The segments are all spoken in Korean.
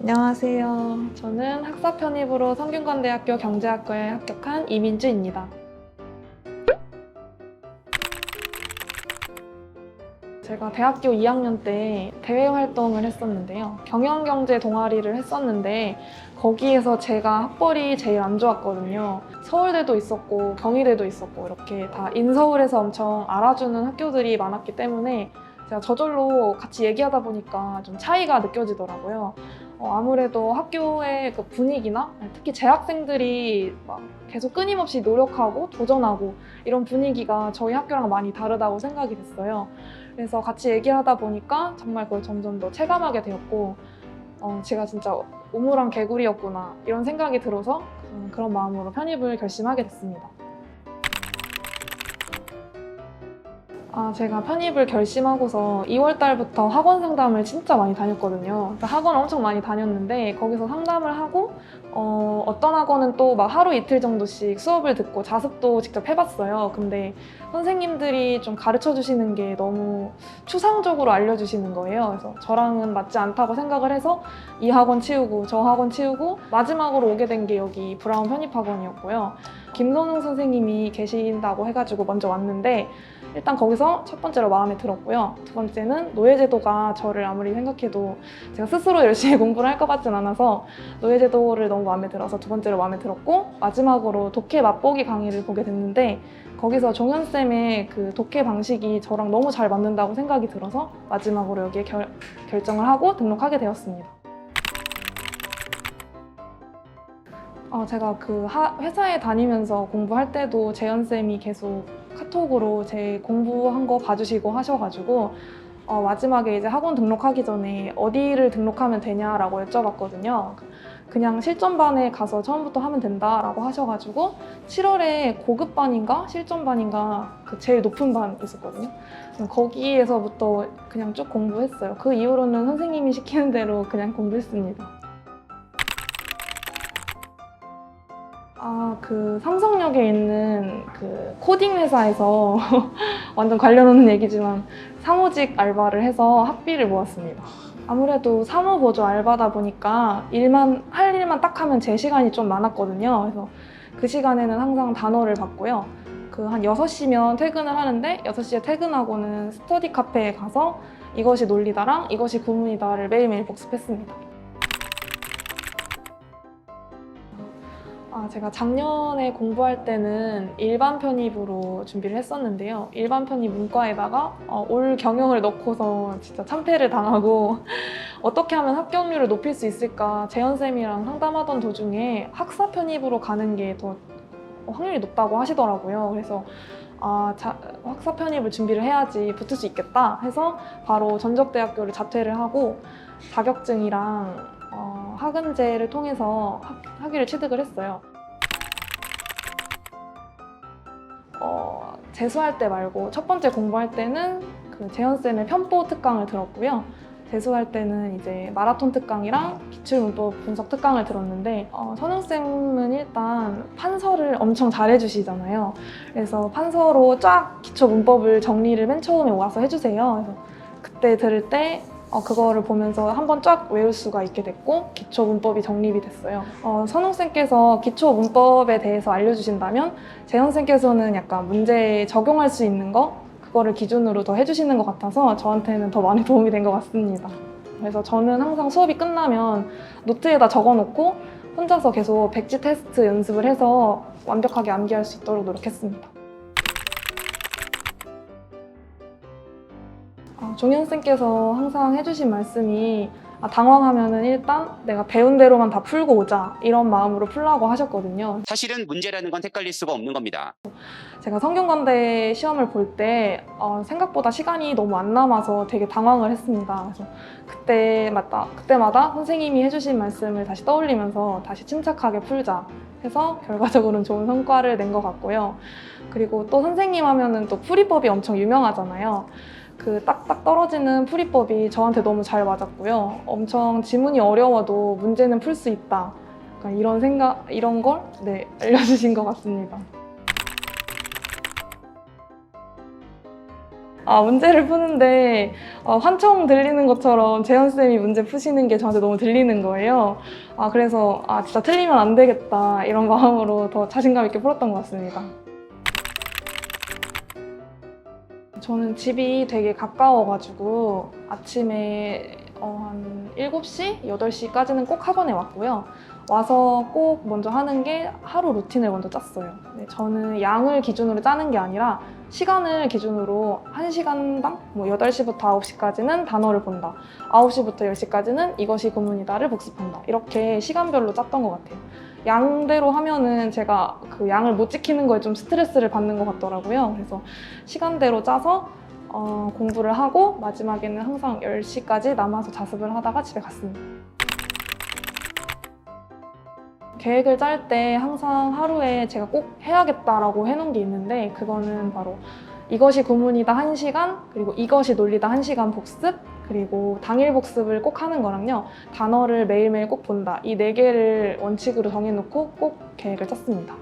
안녕하세요. 저는 학사 편입으로 성균관대학교 경제학과에 합격한 이민주입니다. 제가 대학교 2학년 때 대외 활동을 했었는데요. 경영경제 동아리를 했었는데 거기에서 제가 학벌이 제일 안 좋았거든요. 서울대도 있었고 경희대도 있었고 이렇게 다 인서울에서 엄청 알아주는 학교들이 많았기 때문에 제가 저절로 같이 얘기하다 보니까 좀 차이가 느껴지더라고요. 아무래도 학교의 그 분위기나 특히 재학생들이 막 계속 끊임없이 노력하고 도전하고 이런 분위기가 저희 학교랑 많이 다르다고 생각이 됐어요. 그래서 같이 얘기하다 보니까 정말 그걸 점점 더 체감하게 되었고 제가 진짜 우물안 개구리였구나 이런 생각이 들어서 그런 마음으로 편입을 결심하게 됐습니다. 제가 편입을 결심하고서 2월 달부터 학원 상담을 진짜 많이 다녔거든요. 학원 엄청 많이 다녔는데 거기서 상담을 하고 어떤 학원은 또 막 하루 이틀 정도씩 수업을 듣고 자습도 직접 해봤어요. 근데 선생님들이 좀 가르쳐 주시는 게 너무 추상적으로 알려주시는 거예요. 그래서 저랑은 맞지 않다고 생각을 해서 이 학원 치우고 저 학원 치우고 마지막으로 오게 된 게 여기 브라운 편입학원이었고요. 김선웅 선생님이 계신다고 해가지고 먼저 왔는데 일단 거기서 첫 번째로 마음에 들었고요. 두 번째는 노예제도가 저를 아무리 생각해도 제가 스스로 열심히 공부를 할 것 같진 않아서 노예제도를 너무 마음에 들어서 두 번째로 마음에 들었고 마지막으로 독해 맛보기 강의를 보게 됐는데 거기서 종현쌤의 그 독해 방식이 저랑 너무 잘 맞는다고 생각이 들어서 마지막으로 여기에 결정을 하고 등록하게 되었습니다. 제가 그 회사에 다니면서 공부할 때도 재현쌤이 계속 카톡으로 제 공부한 거 봐주시고 하셔가지고 마지막에 이제 학원 등록하기 전에 어디를 등록하면 되냐라고 여쭤봤거든요. 그냥 실전반에 가서 처음부터 하면 된다라고 하셔가지고 7월에 고급반인가 실전반인가 그 제일 높은 반 있었거든요. 거기에서부터 그냥 쭉 공부했어요. 그 이후로는 선생님이 시키는 대로 그냥 공부했습니다. 그 삼성역에 있는 그 코딩 회사에서 완전 관련 없는 얘기지만 사무직 알바를 해서 학비를 모았습니다. 아무래도 사무보조 알바다 보니까 할 일만 딱 하면 제 시간이 좀 많았거든요. 그래서 그 시간에는 항상 단어를 받고요. 그 한 6시면 퇴근을 하는데 6시에 퇴근하고는 스터디 카페에 가서 이것이 논리다랑 이것이 구문이다를 매일매일 복습했습니다. 제가 작년에 공부할 때는 일반 편입으로 준비를 했었는데요. 일반 편입 문과에다가 올 경영을 넣고서 진짜 참패를 당하고 어떻게 하면 합격률을 높일 수 있을까 재현쌤이랑 상담하던 도중에 학사 편입으로 가는 게 더 확률이 높다고 하시더라고요. 그래서 학사 편입을 준비를 해야지 붙을 수 있겠다 해서 바로 전적대학교를 자퇴를 하고 자격증이랑 학은제를 통해서 학위를 취득을 했어요. 재수할 때 말고 첫 번째 공부할 때는 그 재현쌤의 편보 특강을 들었고요. 재수할 때는 이제 마라톤 특강이랑 기출문법 분석 특강을 들었는데 선웅쌤은 일단 판서를 엄청 잘해주시잖아요. 그래서 판서로 쫙 기초문법을 정리를 맨 처음에 와서 해주세요. 그래서 그때 들을 때 그거를 보면서 한번 쫙 외울 수가 있게 됐고 기초 문법이 정립이 됐어요. 선웅쌤께서 기초 문법에 대해서 알려주신다면 재현쌤께서는 약간 문제에 적용할 수 있는 그거를 기준으로 더 해주시는 것 같아서 저한테는 더 많이 도움이 된 것 같습니다. 그래서 저는 항상 수업이 끝나면 노트에다 적어놓고 혼자서 계속 백지 테스트 연습을 해서 완벽하게 암기할 수 있도록 노력했습니다. 종현쌤께서 항상 해주신 말씀이 당황하면은 일단 내가 배운 대로만 다 풀고 오자 이런 마음으로 풀라고 하셨거든요. 사실은 문제라는 건 헷갈릴 수가 없는 겁니다. 제가 성균관대 시험을 볼 때 생각보다 시간이 너무 안 남아서 되게 당황을 했습니다. 그래서 그때마다 선생님이 해주신 말씀을 다시 떠올리면서 다시 침착하게 풀자 해서 결과적으로는 좋은 성과를 낸 것 같고요. 그리고 또 선생님 하면은 또 풀이법이 엄청 유명하잖아요. 그 딱딱 떨어지는 풀이법이 저한테 너무 잘 맞았고요. 엄청 지문이 어려워도 문제는 풀 수 있다. 이런 걸 알려주신 것 같습니다. 문제를 푸는데 환청 들리는 것처럼 재현쌤이 문제 푸시는 게 저한테 너무 들리는 거예요. 그래서 진짜 틀리면 안 되겠다 이런 마음으로 더 자신감 있게 풀었던 것 같습니다. 저는 집이 되게 가까워가지고 아침에 한 7시, 8시까지는 꼭 학원에 왔고요. 와서 꼭 먼저 하는 게 하루 루틴을 먼저 짰어요. 네, 저는 양을 기준으로 짜는 게 아니라 시간을 기준으로 1시간당 8시부터 9시까지는 단어를 본다. 9시부터 10시까지는 이것이 구문이다를 복습한다. 이렇게 시간별로 짰던 것 같아요. 양대로 하면은 제가 그 양을 못 지키는 거에 좀 스트레스를 받는 것 같더라고요. 그래서 시간대로 짜서 공부를 하고 마지막에는 항상 10시까지 남아서 자습을 하다가 집에 갔습니다. 계획을 짤 때 항상 하루에 제가 꼭 해야겠다라고 해놓은 게 있는데 그거는 바로 이것이 구문이다 1시간, 그리고 이것이 논리다 1시간 복습, 그리고 당일 복습을 꼭 하는 거랑요. 단어를 매일매일 꼭 본다. 이 4개를 원칙으로 정해놓고 꼭 계획을 짰습니다.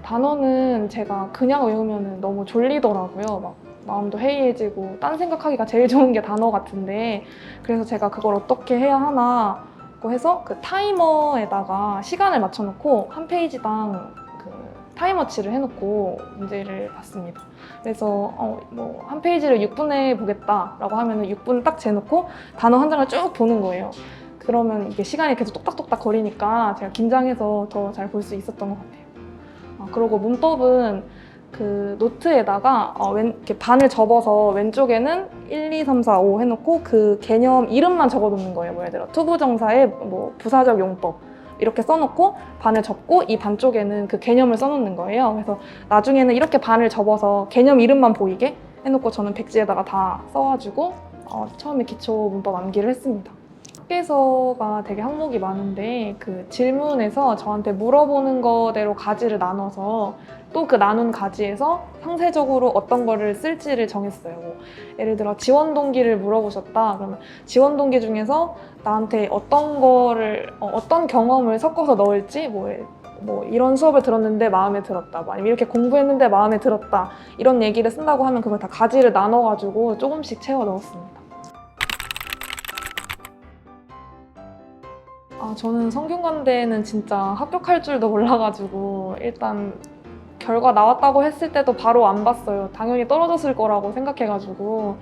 단어는 제가 그냥 외우면 너무 졸리더라고요. 막 마음도 해이해지고 딴 생각하기가 제일 좋은 게 단어 같은데 그래서 제가 그걸 어떻게 해야 하나 해서 그 타이머에다가 시간을 맞춰놓고 한 페이지당 그 타이머치를 해놓고 문제를 봤습니다. 그래서 한 페이지를 6분에 보겠다라고 하면 6분 딱 재놓고 단어 한 장을 쭉 보는 거예요. 그러면 이게 시간이 계속 똑딱똑딱 거리니까 제가 긴장해서 더 잘 볼 수 있었던 것 같아요. 그리고 문법은 그 노트에다가 이렇게 반을 접어서 왼쪽에는 1, 2, 3, 4, 5 해놓고 그 개념 이름만 적어놓는 거예요. 예를 들어 투부정사의 부사적 용법 이렇게 써놓고 반을 접고 이 반쪽에는 그 개념을 써놓는 거예요. 그래서 나중에는 이렇게 반을 접어서 개념 이름만 보이게 해놓고 저는 백지에다가 다 써가지고 처음에 기초 문법 암기를 했습니다. 학계서가 되게 항목이 많은데 그 질문에서 저한테 물어보는 거대로 가지를 나눠서 또 그 나눈 가지에서 상세적으로 어떤 거를 쓸지를 정했어요. 예를 들어 지원 동기를 물어보셨다. 그러면 지원 동기 중에서 나한테 어떤 경험을 섞어서 넣을지 이런 수업을 들었는데 마음에 들었다. 아니면 이렇게 공부했는데 마음에 들었다. 이런 얘기를 쓴다고 하면 그걸 다 가지를 나눠가지고 조금씩 채워 넣었습니다. 저는 성균관대는 진짜 합격할 줄도 몰라가지고 일단 결과 나왔다고 했을 때도 바로 안 봤어요. 당연히 떨어졌을 거라고 생각해가지고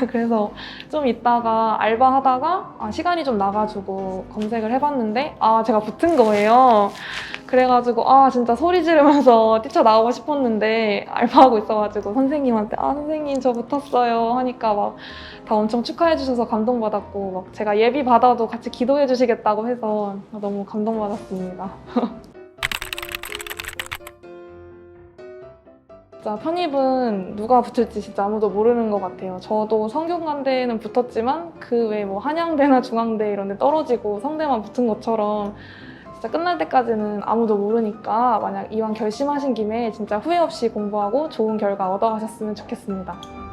그래서 좀 있다가 알바하다가 시간이 좀 나가지고 검색을 해봤는데 제가 붙은 거예요. 그래가지고 진짜 소리 지르면서 뛰쳐나오고 싶었는데 알바하고 있어가지고 선생님한테 선생님 저 붙었어요 하니까 막 다 엄청 축하해 주셔서 감동받았고 막 제가 예비 받아도 같이 기도해 주시겠다고 해서 너무 감동받았습니다. 진짜 편입은 누가 붙을지 진짜 아무도 모르는 것 같아요. 저도 성균관대에는 붙었지만 그 외 한양대나 중앙대 이런 데 떨어지고 성대만 붙은 것처럼 진짜 끝날 때까지는 아무도 모르니까 만약 이왕 결심하신 김에 진짜 후회 없이 공부하고 좋은 결과 얻어가셨으면 좋겠습니다.